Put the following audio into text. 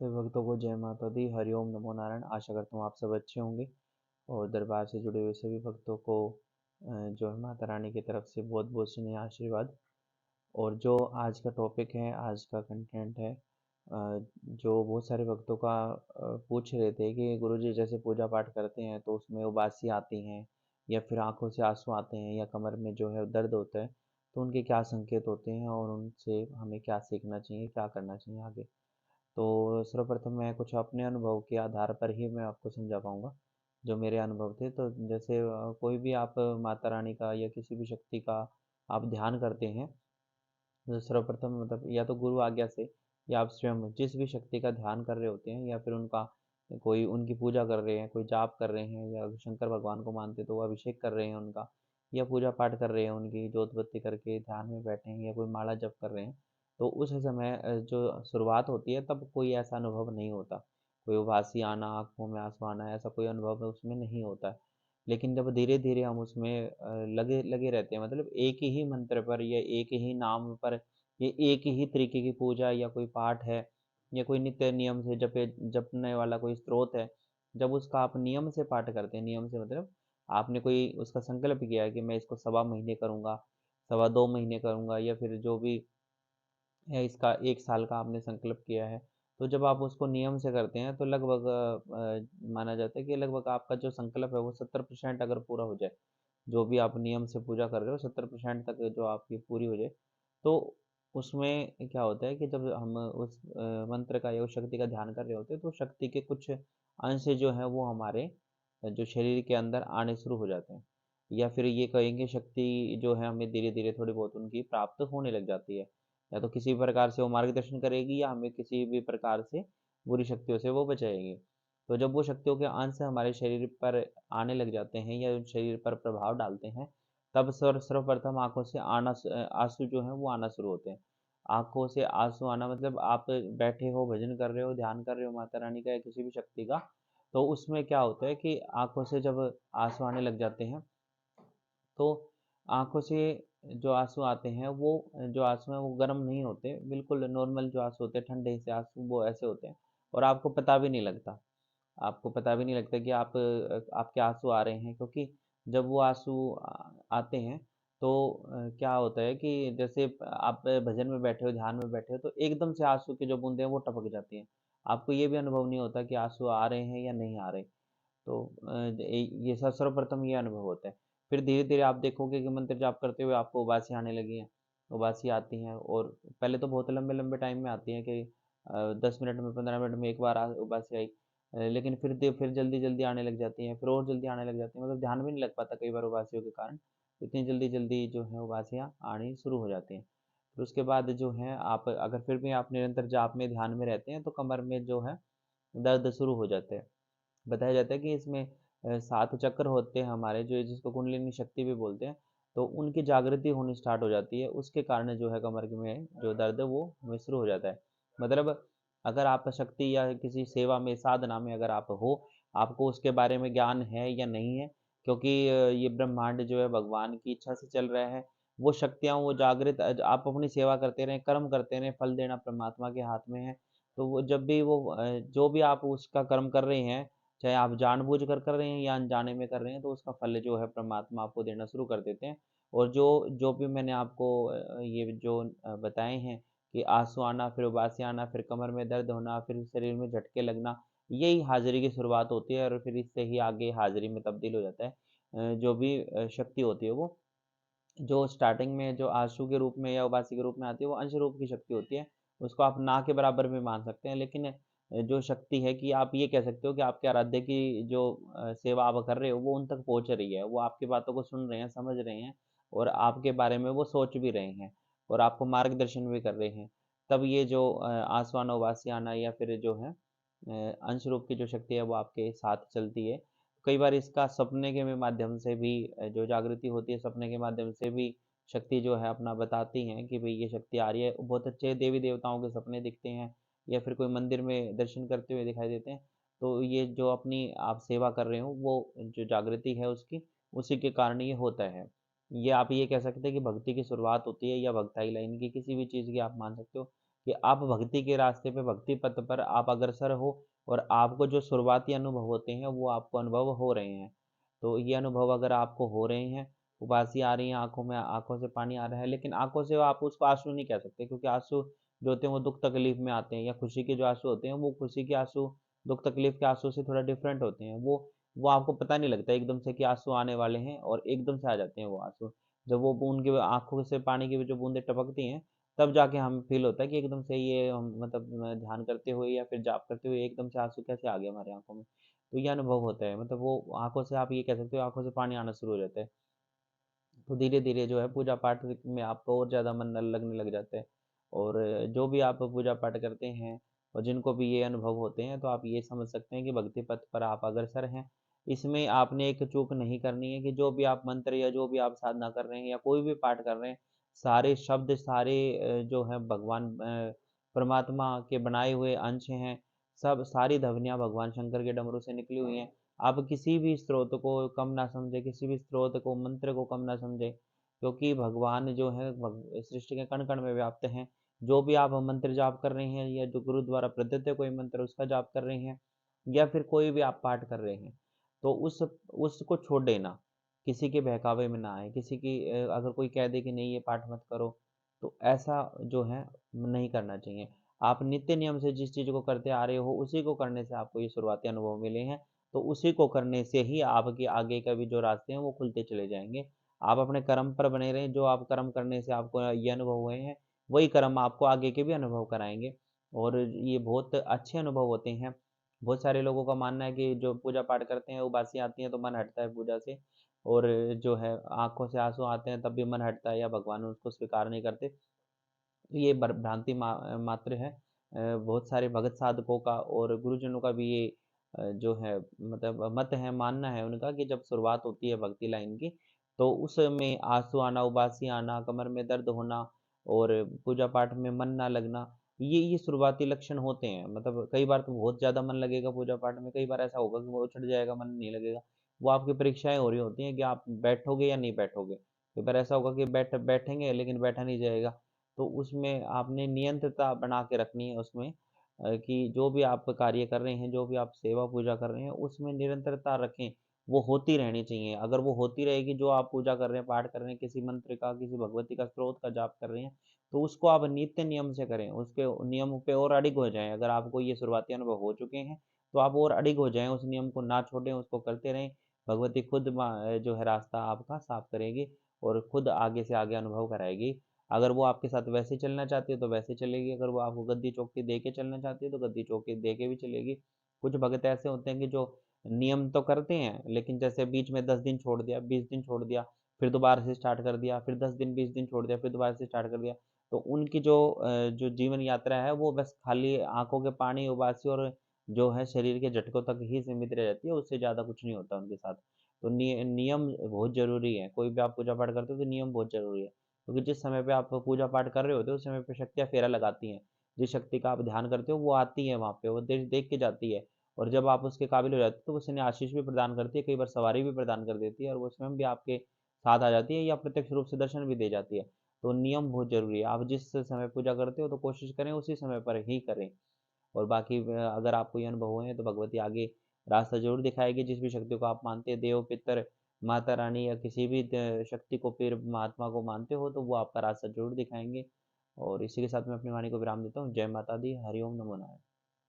सभी भक्तों को जय माता दी। हरिओम नमो नारायण। आशा करता हूँ आप सब अच्छे होंगे और दरबार से जुड़े हुए सभी भक्तों को जो है माता रानी की तरफ से बहुत बहुत स्नेह आशीर्वाद। और जो आज का टॉपिक है, आज का कंटेंट है, जो बहुत सारे भक्तों का पूछ रहे थे कि गुरुजी जैसे पूजा पाठ करते हैं तो उसमें उबासी आती हैं या फिर आंखों से आंसू आते हैं या कमर में जो है दर्द होता है, तो उनके क्या संकेत होते हैं और उनसे हमें क्या सीखना चाहिए, क्या करना चाहिए आगे। तो सर्वप्रथम मैं कुछ अपने अनुभव के आधार पर ही मैं आपको समझा पाऊँगा, जो मेरे अनुभव थे। तो जैसे कोई भी आप माता रानी का या किसी भी शक्ति का आप ध्यान करते हैं, तो सर्वप्रथम मतलब या तो गुरु आज्ञा से या आप स्वयं जिस भी शक्ति का ध्यान कर रहे होते हैं या फिर उनका कोई उनकी पूजा कर रहे हैं, कोई जाप कर रहे हैं या शंकर भगवान को मानते तो वो अभिषेक कर रहे हैं उनका, या पूजा पाठ कर रहे हैं उनकी जोत बत्ती करके ध्यान में बैठे हैं या कोई माला जप कर रहे हैं, तो उस समय जो शुरुआत होती है तब कोई ऐसा अनुभव नहीं होता। कोई उबासी आना, आँखों में आँसू आना, ऐसा कोई अनुभव उसमें नहीं होता है। लेकिन जब धीरे-धीरे हम उसमें लगे लगे रहते हैं, मतलब एक ही मंत्र पर या एक ही नाम पर, ये एक ही तरीके की पूजा या कोई पाठ है या कोई नित्य नियम से जपने वाला कोई स्रोत है, जब उसका आप नियम से पाठ करते हैं, नियम से मतलब आपने कोई उसका संकल्प किया है कि मैं इसको सवा महीने करूँगा, सवा 2 महीने करूँगा या फिर जो भी है इसका 1 साल का आपने संकल्प किया है, तो जब आप उसको नियम से करते हैं तो लगभग माना जाता है कि लगभग आपका जो संकल्प है वो 70% अगर पूरा हो जाए, जो भी आप नियम से पूजा कर रहे हो 70% तक जो आपकी पूरी हो जाए, तो उसमें क्या होता है कि जब हम उस मंत्र का या उस शक्ति का ध्यान कर रहे होते हैं, तो शक्ति के कुछ अंश जो हैं वो हमारे जो शरीर के अंदर आने शुरू हो जाते हैं। या फिर ये कहेंगे शक्ति जो है हमें धीरे-धीरे थोड़ी बहुत उनकी प्राप्त होने लग जाती है। या तो किसी भी प्रकार से वो मार्गदर्शन करेगी या हमें किसी भी प्रकार से बुरी शक्तियों से वो बचाएगी। तो जब वो शक्तियों के अंश हमारे शरीर पर आने लग जाते हैं या उन शरीर पर प्रभाव डालते हैं, तब सर्वप्रथम आँखों से आँसू जो हैं वो आना शुरू होते हैं। आँखों से आँसू आना मतलब आप बैठे हो, भजन कर रहे हो, ध्यान कर रहे हो माता रानी का या किसी भी शक्ति का, तो उसमें क्या होता है कि आँखों से जब आँसू आने लग जाते हैं, तो आँखों से जो आँसू आते हैं वो जो आँसू हैं वो गर्म नहीं होते, बिल्कुल नॉर्मल जो आँसू होते हैं, ठंडे से आँसू वो ऐसे होते हैं और आपको पता भी नहीं लगता। आपको पता भी नहीं लगता कि आपके आँसू आ रहे हैं, क्योंकि जब वो आँसू आते हैं तो क्या होता है कि जैसे आप भजन में बैठे हो, ध्यान में बैठे हो, तो एकदम से आँसू की जो बूँदें हैं वो टपक जाती हैं। आपको ये भी अनुभव नहीं होता कि आँसू आ रहे हैं या नहीं आ रहे। तो ये सर्वप्रथम ये अनुभव होता है। फिर धीरे-धीरे आप देखोगे कि मंत्र जाप करते हुए आपको उबासी आने लगी हैं, उबासी आती हैं और पहले तो बहुत लंबे-लंबे टाइम में आती हैं कि 10 मिनट में, 15 मिनट में एक बार उबासी आई। लेकिन फिर जल्दी-जल्दी आने लग जाती हैं, फिर और जल्दी आने लग जाती हैं, मतलब ध्यान भी नहीं लग पाता कई बार उबासियों के कारण। इतनी जल्दी-जल्दी जो है उबासियाँ आनी शुरू हो जाती हैं। फिर उसके बाद जो है आप अगर फिर भी आप निरंतर जाप में, ध्यान में रहते हैं, तो कमर में जो है दर्द शुरू हो जाते हैं। बताया जाता है कि इसमें 7 चक्र होते हैं हमारे, जो जिसको कुंडलिनी शक्ति भी बोलते हैं, तो उनकी जागृति होनी स्टार्ट हो जाती है, उसके कारण जो है कमर में जो दर्द है वो हमें शुरू हो जाता है। मतलब अगर आप शक्ति या किसी सेवा में, साधना में अगर आप हो, आपको उसके बारे में ज्ञान है या नहीं है, क्योंकि ये ब्रह्मांड जो है भगवान की इच्छा से चल रहा है, वो शक्तियाँ वो जागृत आप अपनी सेवा करते रहें, कर्म करते रहें, फल देना परमात्मा के हाथ में है। तो वो जब भी वो जो भी आप उसका कर्म कर रहे हैं, चाहे आप जानबूझकर कर रहे हैं या अनजाने में कर रहे हैं, तो उसका फल जो है परमात्मा आपको देना शुरू कर देते हैं। और जो जो भी मैंने आपको ये जो बताए हैं कि आँसू आना, फिर उबासी आना, फिर कमर में दर्द होना, फिर शरीर में झटके लगना, यही हाज़िरी की शुरुआत होती है और फिर इससे ही आगे हाज़िरी में तब्दील हो जाता है। जो भी शक्ति होती है वो जो स्टार्टिंग में जो आँसू के रूप में या उबासी के रूप में आती है, वो अंश रूप की शक्ति होती है। उसको आप ना के बराबर भी मान सकते हैं, लेकिन जो शक्ति है कि आप ये कह सकते हो कि आपके आराध्य की जो सेवा आप कर रहे हो, वो उन तक पहुँच रही है। वो आपकी बातों को सुन रहे हैं, समझ रहे हैं और आपके बारे में वो सोच भी रहे हैं और आपको मार्गदर्शन भी कर रहे हैं। तब ये जो आँसू आना, उबासी आना या फिर जो है अंश रूप की जो शक्ति है, वो आपके साथ चलती है। कई बार इसका सपने के भी माध्यम से भी जो जागृति होती है, सपने के माध्यम से भी शक्ति जो है अपना बताती हैं कि भई ये शक्ति आ रही है। बहुत अच्छे देवी-देवताओं के सपने दिखते हैं या फिर कोई मंदिर में दर्शन करते हुए दिखाई देते हैं। तो ये जो अपनी आप सेवा कर रहे हो, वो जो जागृति है उसकी, उसी के कारण ये होता है। ये आप ये कह सकते हैं कि भक्ति की शुरुआत होती है या भक्ताई लाइन की, किसी भी चीज़ की आप मान सकते हो। कि आप भक्ति के रास्ते पे, भक्ति पथ पर आप अग्रसर हो और आपको जो शुरुआती अनुभव होते हैं, वो आपको अनुभव हो रहे हैं। तो ये अनुभव अगर आपको हो रहे हैं, उबासी आ रही है आँखों में, आँखों से पानी आ रहा है, लेकिन आँखों से आप उसको आँसू नहीं कह सकते, क्योंकि आँसू जो होते हैं वो दुःख तकलीफ में आते हैं, या खुशी के जो आँसू होते हैं, वो खुशी के आँसू दुःख तकलीफ के आँसू से थोड़ा डिफरेंट होते हैं। वो आपको पता नहीं लगता एकदम से कि आँसू आने वाले हैं और एकदम से आ जाते हैं वो आँसू। जब वो उनकी आँखों से पानी की जो बूँदें टपकती हैं, तब जाके हमें फ़ील होता है कि एकदम से ये हम मतलब ध्यान करते हुए या फिर जाप करते हुए एकदम से आँसू कैसे आ गए हमारी आँखों में। तो ये अनुभव होता है, मतलब वो आँखों से आप ये कह सकते हो, आँखों से पानी आना शुरू हो जाता है। तो धीरे-धीरे जो है पूजा पाठ में आपको और ज़्यादा मन लगने लग जाता है। और जो भी आप पूजा पाठ करते हैं और जिनको भी ये अनुभव होते हैं, तो आप ये समझ सकते हैं कि भक्ति पथ पर आप अग्रसर हैं। इसमें आपने एक चूक नहीं करनी है कि जो भी आप मंत्र या जो भी आप साधना कर रहे हैं या कोई भी पाठ कर रहे हैं, सारे शब्द, सारे जो है भगवान परमात्मा के बनाए हुए अंश हैं। सब सारी ध्वनियाँ भगवान शंकर के डमरू से निकली हुई हैं। आप किसी भी स्रोत को कम ना समझें, किसी भी स्रोत को, मंत्र को कम ना समझें, क्योंकि भगवान जो है सृष्टि के कण-कण में व्याप्त हैं। जो भी आप मंत्र जाप कर रहे हैं या जो गुरु द्वारा प्रदत्त है कोई मंत्र उसका जाप कर रहे हैं या फिर कोई भी आप पाठ कर रहे हैं, तो उसको छोड़ देना। किसी के बहकावे में ना आए, किसी की अगर कोई कह दे कि नहीं ये पाठ मत करो, तो ऐसा जो है नहीं करना चाहिए। आप नित्य नियम से जिस चीज़ को करते आ रहे हो, उसी को करने से आपको ये शुरुआती अनुभव मिले हैं। तो उसी को करने से ही आपके आगे का भी जो रास्ते हैं वो खुलते चले जाएँगे। आप अपने कर्म पर बने रहें, जो आप कर्म करने से आपको ये अनुभव हुए हैं, वही कर्म आपको आगे के भी अनुभव कराएँगे और ये बहुत अच्छे अनुभव होते हैं। बहुत सारे लोगों का मानना है कि जो पूजा पाठ करते हैं, उबासी आती है तो मन हटता है पूजा से, और जो है आँखों से आँसू आते हैं तब भी मन हटता है या भगवान उसको स्वीकार नहीं करते। तो ये भ्रांति मात्र है। बहुत सारे भगत साधकों का और गुरुजनों का भी ये जो है मतलब मत है, मानना है उनका कि जब शुरुआत होती है भक्ति लाइन की, तो उसमें आंसू आना, उबासी आना, कमर में दर्द होना और पूजा पाठ में मन ना लगना, ये शुरुआती लक्षण होते हैं। मतलब कई बार तो बहुत ज़्यादा मन लगेगा पूजा पाठ में, कई बार ऐसा होगा कि वो छूट जाएगा, मन नहीं लगेगा। वो आपकी परीक्षाएँ हो रही होती हैं कि आप बैठोगे या नहीं बैठोगे। कई बार ऐसा होगा कि बैठेंगे लेकिन बैठा नहीं जाएगा। तो उसमें आपने नियंत्रता बना के रखनी है उसमें, कि जो भी आप कार्य कर रहे हैं, जो भी आप सेवा पूजा कर रहे हैं, उसमें निरंतरता रखें। वो होती रहनी चाहिए। अगर वो होती रहेगी, जो आप पूजा कर रहे हैं, पाठ कर रहे हैं, किसी मंत्र का, किसी भगवती का स्त्रोत का जाप कर रहे हैं, तो उसको आप नित्य नियम से करें। उसके नियम पे और अडिग हो जाएँ। अगर आपको ये शुरुआती अनुभव हो चुके हैं, तो आप और अडिग हो जाएँ, उस नियम को ना छोड़ें, उसको करते रहें। भगवती खुद जो है रास्ता आपका साफ करेगी और खुद आगे से आगे अनुभव कराएगी। अगर वो आपके साथ वैसे चलना चाहती है तो वैसे चलेगी, अगर वो आपको गद्दी चौकटी दे के चलना चाहती है तो गद्दी चौकटी दे के भी चलेगी। कुछ भगत ऐसे होते हैं कि जो नियम तो करते हैं, लेकिन जैसे बीच में 10 दिन छोड़ दिया, 20 दिन छोड़ दिया, फिर दोबारा से स्टार्ट कर दिया, फिर 10 दिन 20 दिन छोड़ दिया, फिर दोबारा से स्टार्ट कर दिया। तो उनकी जो जीवन यात्रा है वो बस खाली आँखों के पानी, उबासी और जो है शरीर के झटकों तक ही सीमित रह जाती है, उससे ज़्यादा कुछ नहीं होता उनके साथ। तो नियम बहुत ज़रूरी है, कोई भी आप पूजा पाठ करते हो तो नियम बहुत ज़रूरी है। क्योंकि जिस समय पे आप पूजा पाठ कर रहे होते हो, उस समय पे शक्तियाँ फेरा लगाती हैं। जिस शक्ति का आप ध्यान करते हो, वो आती है वहाँ पे, वो देख देख के जाती है। और जब आप उसके काबिल हो जाते हो, तो वो शनि आशीष भी प्रदान करती है, कई बार सवारी भी प्रदान कर देती है और वो स्वयं भी आपके साथ आ जाती है या प्रत्यक्ष रूप से दर्शन भी दे जाती है। तो नियम बहुत ज़रूरी है। आप जिस समय पूजा करते हो, तो कोशिश करें उसी समय पर ही करें। और बाकी अगर आपको ये अनुभव हुए हैं, तो भगवती आगे रास्ता ज़रूर दिखाएगी। जिस भी शक्ति को आप मानते हैं, देव, पितर, माता रानी या किसी भी शक्ति को, पीर, महात्मा को मानते हो, तो वो आपका रास्ता ज़रूर दिखाएँगे। और इसी के साथ मैं अपनी वाणी को विराम देता हूँ। जय माता दी, हरि ओम, नमो नारायण।